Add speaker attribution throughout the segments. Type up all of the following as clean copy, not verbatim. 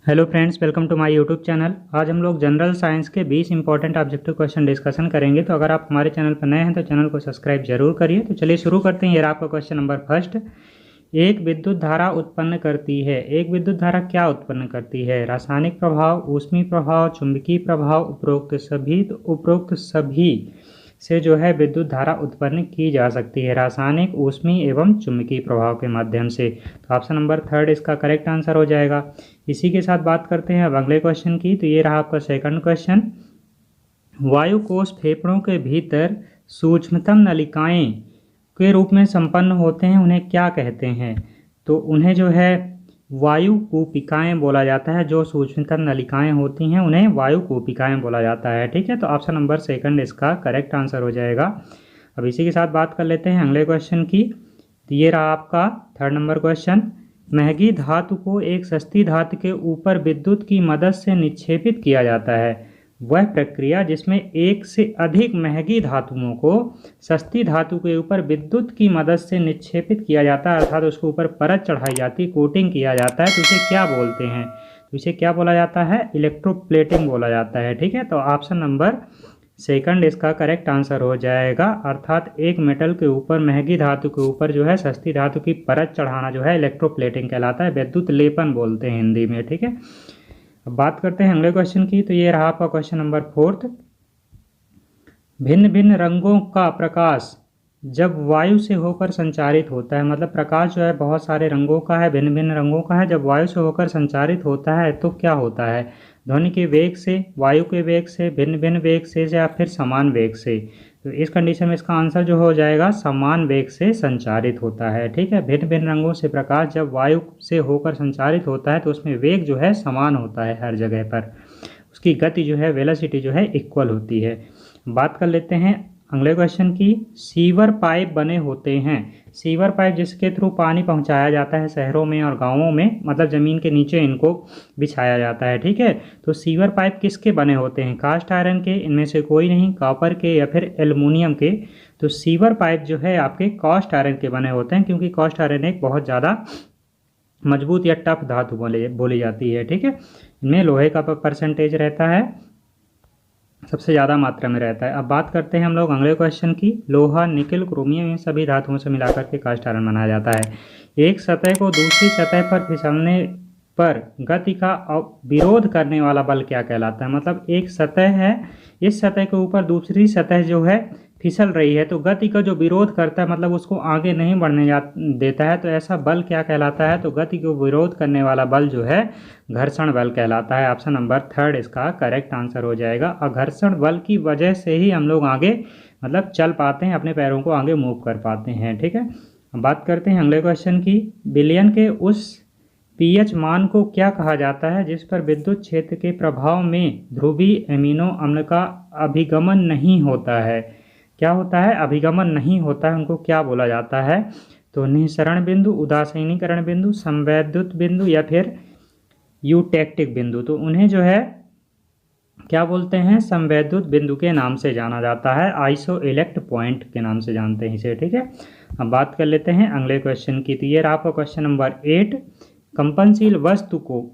Speaker 1: Hello friends, welcome to my YouTube channel. आज हम लोग जनरल साइंस के 20 इंपॉर्टेंट ऑब्जेक्टिव क्वेश्चन डिस्कशन करेंगे। तो अगर आप हमारे चैनल पर नए हैं तो चैनल को सब्सक्राइब जरूर करिए। तो चलिए शुरू करते हैं। ये रहा आपका क्वेश्चन नंबर फर्स्ट। एक विद्युत धारा उत्पन्न करती है। एक विद्युत धारा क्या उत्पन्न करती है? रासायनिक प्रभाव, ऊष्मीय प्रभाव, चुंबकीय प्रभाव, उपरोक्त सभी। तो उपरोक्त सभी से जो है विद्युत धारा उत्पन्न की जा सकती है रासायनिक, ऊष्मीय एवं चुंबकीय प्रभाव के माध्यम से। तो ऑप्शन नंबर थर्ड इसका करेक्ट आंसर हो जाएगा। इसी के साथ बात करते हैं अब अगले क्वेश्चन की। तो ये रहा आपका सेकंड क्वेश्चन। वायु कोश फेफड़ों के भीतर सूक्ष्मतम नलिकाएं के रूप में संपन्न होते हैं, उन्हें क्या कहते हैं? तो उन्हें जो है वायु कूपिकाएं बोला जाता है। जो सूक्ष्मतम नलिकाएं होती हैं उन्हें वायु कूपिकाएं बोला जाता है। ठीक है, तो ऑप्शन नंबर सेकंड इसका करेक्ट आंसर हो जाएगा। अब इसी के साथ बात कर लेते हैं अगले क्वेश्चन की। तो ये रहा आपका थर्ड नंबर क्वेश्चन। महंगी धातु को एक सस्ती धातु के ऊपर विद्युत की मदद से निक्षेपित किया जाता है। वह प्रक्रिया जिसमें एक से अधिक महंगी धातुओं को सस्ती धातु के ऊपर विद्युत की मदद से निक्षेपित किया जाता है, अर्थात उसके ऊपर परत चढ़ाई जाती है, कोटिंग किया जाता है, तो उसे क्या बोलते हैं? तो इसे क्या बोला जाता है? इलेक्ट्रोप्लेटिंग बोला जाता है। ठीक है, तो ऑप्शन नंबर सेकंड इसका करेक्ट आंसर हो जाएगा। अर्थात एक मेटल के ऊपर, महंगी धातु के ऊपर जो है सस्ती धातु की परत चढ़ाना जो है इलेक्ट्रोप्लेटिंग कहलाता है। विद्युत लेपन बोलते हैं हिंदी में। ठीक है, अब बात करते हैं अगले क्वेश्चन की। तो ये रहा आपका क्वेश्चन नंबर फोर्थ। भिन्न भिन्न रंगों का प्रकाश जब वायु से होकर संचारित होता है, मतलब प्रकाश जो है बहुत सारे रंगों का है, भिन्न भिन्न रंगों का है, जब वायु से होकर संचारित होता है तो क्या होता है? ध्वनि के वेग से, वायु के वेग से, भिन्न भिन्न वेग से, या फिर समान वेग से? तो इस कंडीशन में इसका आंसर जो हो जाएगा समान वेग से संचारित होता है। ठीक है, भिन्न भिन्न रंगों से प्रकाश जब वायु से होकर संचारित होता है तो उसमें वेग जो है समान होता है हर जगह पर। उसकी गति जो है, वेलोसिटी जो है इक्वल होती है। बात कर लेते हैं अगले क्वेश्चन की। सीवर पाइप बने होते हैं। सीवर पाइप जिसके थ्रू पानी पहुंचाया जाता है शहरों में और गांवों में, मतलब ज़मीन के नीचे इनको बिछाया जाता है। ठीक है, तो सीवर पाइप किसके बने होते हैं? कास्ट आयरन के, इनमें से कोई नहीं, कॉपर के या फिर एल्युमिनियम के। तो सीवर पाइप जो है आपके कास्ट आयरन के बने होते हैं, क्योंकि कास्ट आयरन एक बहुत ज़्यादा मजबूत या टफ धातु बोली जाती है। ठीक है, इनमें लोहे का परसेंटेज रहता है, सबसे ज़्यादा मात्रा में रहता है। अब बात करते हैं हम लोग अगले क्वेश्चन की। लोहा, निकेल, क्रोमियम, इन सभी धातुओं से मिलाकर के कास्ट आयरन बनाया जाता है। एक सतह को दूसरी सतह पर फिसलने पर गति का विरोध करने वाला बल क्या कहलाता है? मतलब एक सतह है, इस सतह के ऊपर दूसरी सतह जो है फिसल रही है, तो गति का जो विरोध करता है, मतलब उसको आगे नहीं बढ़ने देता है, तो ऐसा बल क्या कहलाता है? तो गति को विरोध करने वाला बल जो है घर्षण बल कहलाता है। ऑप्शन नंबर थर्ड इसका करेक्ट आंसर हो जाएगा। और घर्षण बल की वजह से ही हम लोग आगे मतलब चल पाते हैं, अपने पैरों को आगे मूव कर पाते हैं। ठीक है, बात करते हैं अगले क्वेश्चन की। विलयन के उस पीएच मान को क्या कहा जाता है जिस पर विद्युत क्षेत्र के प्रभाव में ध्रुवीय एमिनो अम्ल का अभिगमन नहीं होता है? क्या होता है? अभिगमन नहीं होता है, उनको क्या बोला जाता है? तो निःसरण बिंदु, उदासीनीकरण बिंदु, संवैद्युत बिंदु, या फिर यूटेक्टिक बिंदु। तो उन्हें जो है क्या बोलते हैं? संवैद्युत बिंदु के नाम से जाना जाता है, आइसो इलेक्ट पॉइंट के नाम से जानते हैं इसे। ठीक है, अब बात कर लेते हैं अगले क्वेश्चन की। तो ये रहा आपका क्वेश्चन नंबर 8। कंपनशील वस्तु को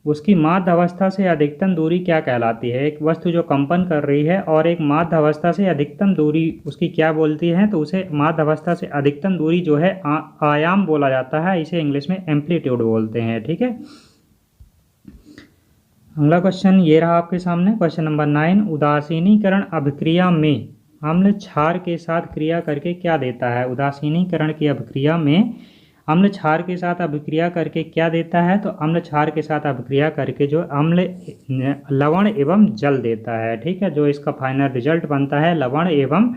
Speaker 1: उसकी माध्य अवस्था से अधिकतम दूरी क्या कहलाती है? एक वस्तु जो कंपन कर रही है और एक माध्य अवस्था से अधिकतम दूरी उसकी क्या बोलती है? तो उसे माध्य अवस्था से अधिकतम दूरी जो है आयाम बोला जाता है, इसे इंग्लिश में एम्पलीट्यूड बोलते हैं। ठीक है, अगला क्वेश्चन ये रहा आपके सामने, क्वेश्चन नंबर 9। उदासीनीकरण अभिक्रिया में अम्ल क्षार के साथ क्रिया करके क्या देता है? उदासीनीकरण की अभिक्रिया में अम्ल क्षार के साथ अभिक्रिया करके क्या देता है? तो अम्ल क्षार के साथ अभिक्रिया करके जो अम्ल लवण एवं जल देता है। ठीक है, जो इसका फाइनल रिजल्ट बनता है लवण एवं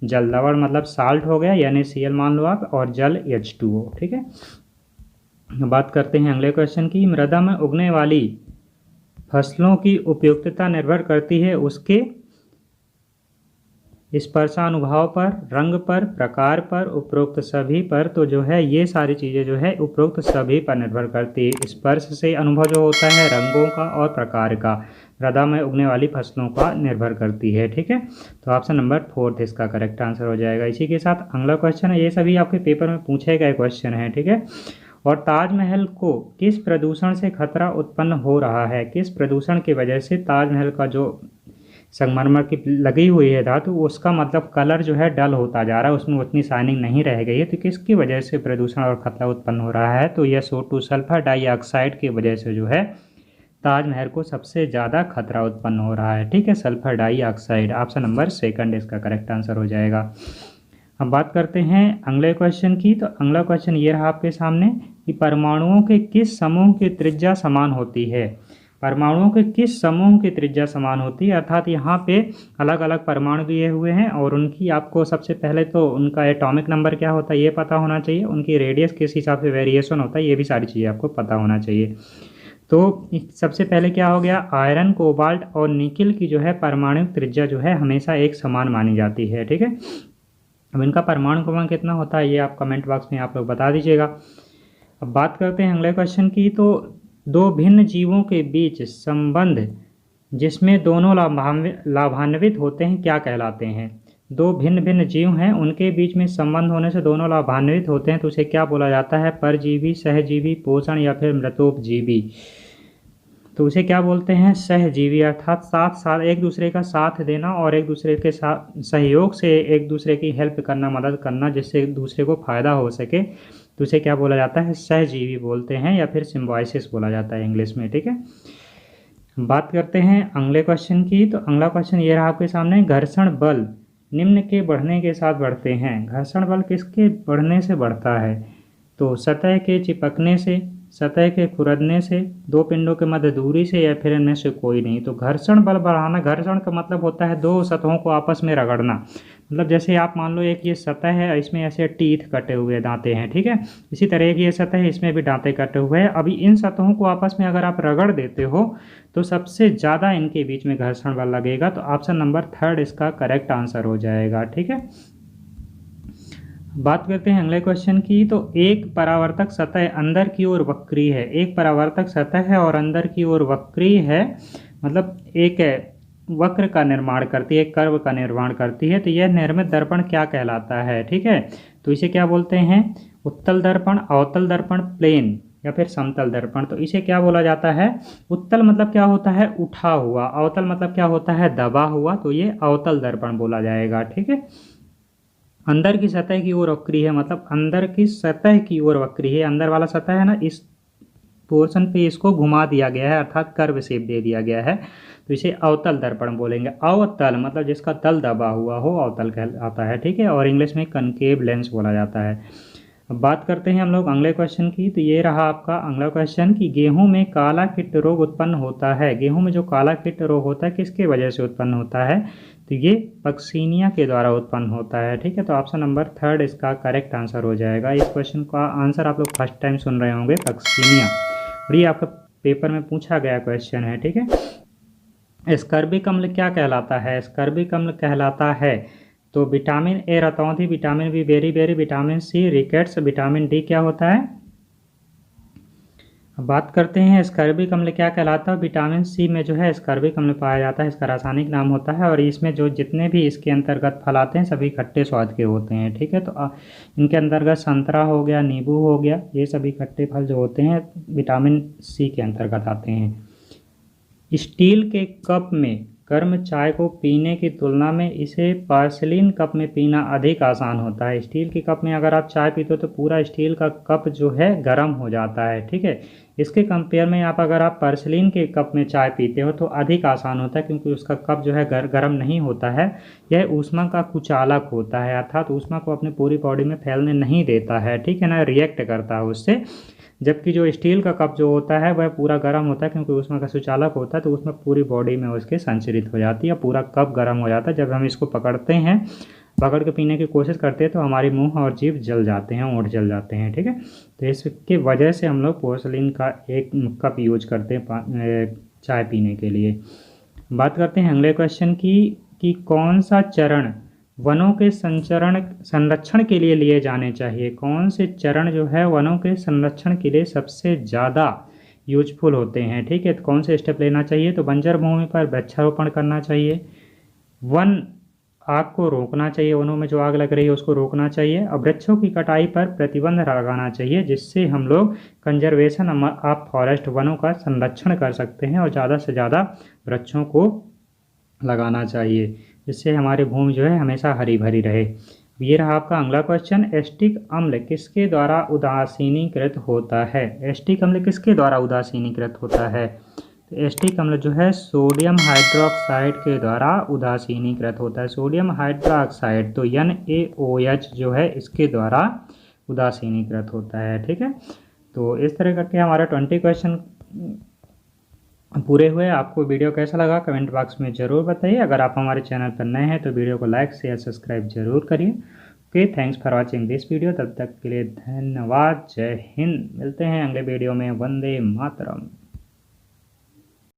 Speaker 1: जल। लवण मतलब साल्ट हो गया, NaCl मान लो आप, और जल H2O। ठीक है, बात करते हैं अगले क्वेश्चन की। मृदा में उगने वाली फसलों की उपयुक्तता निर्भर करती है उसके स्पर्शानुभाव पर, रंग पर, प्रकार पर, उपरोक्त सभी पर। तो जो है ये सारी चीज़ें जो है उपरोक्त सभी पर निर्भर करती है। स्पर्श से अनुभव जो होता है रंगों का और प्रकार का मृदा में उगने वाली फसलों का निर्भर करती है। ठीक है, तो ऑप्शन नंबर 4 इसका करेक्ट आंसर हो जाएगा। इसी के साथ अगला क्वेश्चन है, ये सभी आपके पेपर में पूछे गए क्वेश्चन हैं। ठीक है, और ताजमहल को किस प्रदूषण से खतरा उत्पन्न हो रहा है, किस प्रदूषण की वजह से ताजमहल का जो संगमरमर की लगी हुई है धातु उसका मतलब कलर जो है डल होता जा रहा है, उसमें उतनी शाइनिंग नहीं रह गई है। तो किसकी वजह से प्रदूषण और खतरा उत्पन्न हो रहा है, तो यह SO2 सल्फर डाइऑक्साइड की वजह से जो है ताजमहल को सबसे ज़्यादा खतरा उत्पन्न हो रहा है। ठीक है, sulphur dioxide, option number second इसका करेक्ट आंसर हो जाएगा। अब बात करते हैं अगले क्वेश्चन की। तो अगला क्वेश्चन ये रहा आपके सामने कि परमाणुओं के किस समूह की त्रिज्या समान होती है। परमाणुओं के किस समूह की त्रिज्या समान होती है, अर्थात यहाँ पे अलग अलग परमाणु दिए हुए हैं और उनकी आपको सबसे पहले तो उनका एटॉमिक नंबर क्या होता है ये पता होना चाहिए, उनकी रेडियस किस हिसाब से वेरिएशन होता है ये भी सारी चीज़ें आपको पता होना चाहिए। तो सबसे पहले क्या हो गया, आयरन, कोबाल्ट और निकिल की जो है परमाणु त्रिज्या जो है हमेशा एक समान मानी जाती है। ठीक है, अब इनका परमाणु क्रमांक कितना होता है ये आप कमेंट बॉक्स में आप लोग बता दीजिएगा। अब बात करते हैं अगले क्वेश्चन की। तो दो भिन्न जीवों के बीच संबंध जिसमें दोनों लाभान्वित होते हैं क्या कहलाते हैं। दो भिन्न भिन्न जीव हैं, उनके बीच में संबंध होने से दोनों लाभान्वित होते हैं तो उसे क्या बोला जाता है, परजीवी, सहजीवी, पोषण या फिर मृतोपजीवी। तो उसे क्या बोलते हैं, सहजीवी, अर्थात साथ साथ एक दूसरे का साथ देना और एक दूसरे के साथ सहयोग से एक दूसरे की हेल्प करना, मदद करना, जिससे एक दूसरे को फायदा हो सके, तो उसे क्या बोला जाता है, सहजीवी बोलते हैं या फिर सिम्बायोसिस बोला जाता है इंग्लिश में। ठीक है, बात करते हैं अगले क्वेश्चन की। तो अगला क्वेश्चन ये रहा आपके सामने, घर्षण बल निम्न के बढ़ने के साथ बढ़ते हैं। घर्षण बल किसके बढ़ने से बढ़ता है, तो सतह के चिपकने से, सतह के खुरदने से, दो पिंडों के मध्य दूरी से, या फिर इनमें से कोई नहीं। तो घर्षण बल बढ़ाना, घर्षण का मतलब होता है दो सतहों को आपस में रगड़ना। मतलब जैसे आप मान लो एक ये सतह है, इसमें ऐसे टीथ कटे हुए दांते हैं, ठीक है, इसी तरह एक ये सतह है, इसमें भी दांते कटे हुए हैं। अभी इन सतहों को आपस में अगर आप रगड़ देते हो तो सबसे ज़्यादा इनके बीच में घर्षण बल लगेगा। तो ऑप्शन नंबर थर्ड इसका करेक्ट आंसर हो जाएगा। ठीक है, बात करते हैं अगले क्वेश्चन की। तो एक परावर्तक सतह अंदर की ओर वक्री है, एक परावर्तक सतह है और अंदर की ओर वक्री है, मतलब एक वक्र का निर्माण करती है, एक कर्व का निर्माण करती है। तो यह निर्मित दर्पण क्या कहलाता है। ठीक है, तो इसे क्या बोलते हैं, उत्तल दर्पण, अवतल दर्पण, प्लेन या फिर समतल दर्पण। तो इसे क्या बोला जाता है, उत्तल मतलब क्या होता है, उठा हुआ, अवतल मतलब क्या होता है, दबा हुआ, तो ये अवतल दर्पण बोला जाएगा। ठीक है, अंदर की सतह की ओर वक्री है, मतलब अंदर की सतह की ओर वक्री है, अंदर वाला सतह है ना, इस पोर्शन पे इसको घुमा दिया गया है, अर्थात कर्व शेप दे दिया गया है, तो इसे अवतल दर्पण बोलेंगे। अवतल मतलब जिसका तल दबा हुआ हो अवतल कहलाता है। ठीक है, और इंग्लिश में कनकेव लेंस बोला जाता है। अब बात करते हैं हम लोग अगले क्वेश्चन की। तो ये रहा आपका अगला क्वेश्चन कि गेहूं में काला कीट रोग उत्पन्न होता है। गेहूं में जो काला कीट रोग होता है किसके वजह से उत्पन्न होता है, तो ये पक्सीनिया के द्वारा उत्पन्न होता है। ठीक है, तो ऑप्शन नंबर थर्ड इसका करेक्ट आंसर हो जाएगा। इस क्वेश्चन का आंसर आप लोग फर्स्ट टाइम सुन रहे होंगे, पक्सीनिया, और ये आपका पेपर में पूछा गया क्वेश्चन है। ठीक है, स्कर्बिक अम्ल क्या कहलाता है, स्कर्बिक अम्ल कहलाता है तो विटामिन ए रतौंधी, विटामिन बी बेरी, vitamin C rickets, vitamin D क्या होता है। अब बात करते हैं स्कर्बिक अम्ल क्या कहलाता है। विटामिन सी में जो है स्कर्बिक अम्ल पाया जाता है, इसका रासायनिक नाम होता है, और इसमें जो जितने भी इसके अंतर्गत फल आते हैं सभी खट्टे स्वाद के होते हैं। ठीक है, तो इनके अंतर्गत संतरा हो गया, नींबू हो गया, ये सभी खट्टे फल जो होते हैं विटामिन सी के अंतर्गत आते हैं। स्टील के कप में गर्म चाय को पीने की तुलना में इसे पोर्सिलीन कप में पीना अधिक आसान होता है। स्टील के कप में अगर आप चाय पीते हो तो पूरा स्टील का कप जो है गर्म हो जाता है। ठीक है, इसके कंपेयर में अगर आप पोर्सिलीन के कप में चाय पीते हो तो अधिक आसान होता है, क्योंकि उसका कप जो है गर्म नहीं होता है, यह ऊष्मा का कुचालक होता है, अर्थात ऊष्मा को अपने पूरी बॉडी में फैलने नहीं देता है। ठीक है ना, रिएक्ट करता है उससे। जबकि जो स्टील का कप जो होता है वह पूरा गर्म होता है, क्योंकि उसमें का सुचालक होता है, तो उसमें पूरी बॉडी में उसके संचरित हो जाती है, पूरा कप गर्म हो जाता है। जब हम इसको पकड़ते हैं, पकड़ के पीने की कोशिश करते हैं तो हमारी मुंह और जीभ जल जाते हैं, ओंठ जल जाते हैं। ठीक है, तो इसकी वजह से हम लोग पोर्सिलीन का एक कप यूज करते हैं चाय पीने के लिए। बात करते हैं अगले क्वेश्चन की कि कौन सा चरण वनों के संरक्षण के लिए लिए जाने चाहिए। कौन से चरण जो है वनों के संरक्षण के लिए सबसे ज़्यादा यूजफुल होते हैं। ठीक है, तो कौन से स्टेप लेना चाहिए, तो बंजर भूमि पर वृक्षारोपण करना चाहिए, वन आग को रोकना चाहिए, वनों में जो आग लग रही है उसको रोकना चाहिए। और वृक्षों की कटाई पर प्रतिबंध लगाना चाहिए, जिससे हम लोग कंजर्वेशन ऑफ फॉरेस्ट, वनों का संरक्षण कर सकते हैं। और ज़्यादा से ज़्यादा वृक्षों को लगाना चाहिए, जिससे हमारी भूमि जो है हमेशा हरी भरी रहे। ये रहा आपका अगला क्वेश्चन, एस्टिक अम्ल किसके द्वारा उदासीनीकृत होता है? एस्टिक अम्ल किसके द्वारा उदासीनीकृत होता है? तो एस्टिक अम्ल जो है सोडियम हाइड्रोक्साइड के द्वारा उदासीनीकृत होता है। सोडियम हाइड्रोक्साइड, तो NaOH जो है इसके द्वारा उदासीनीकृत होता है। ठीक है, तो इस तरह करके हमारे 20 क्वेश्चन पूरे हुए। आपको वीडियो कैसा लगा कमेंट बॉक्स में ज़रूर बताइए। अगर आप हमारे चैनल पर नए हैं तो वीडियो को लाइक शेयर सब्सक्राइब जरूर करिए। Okay, thanks for watching this video. तब तक के लिए धन्यवाद, जय हिंद। मिलते हैं अगले वीडियो में। वंदे मातरम।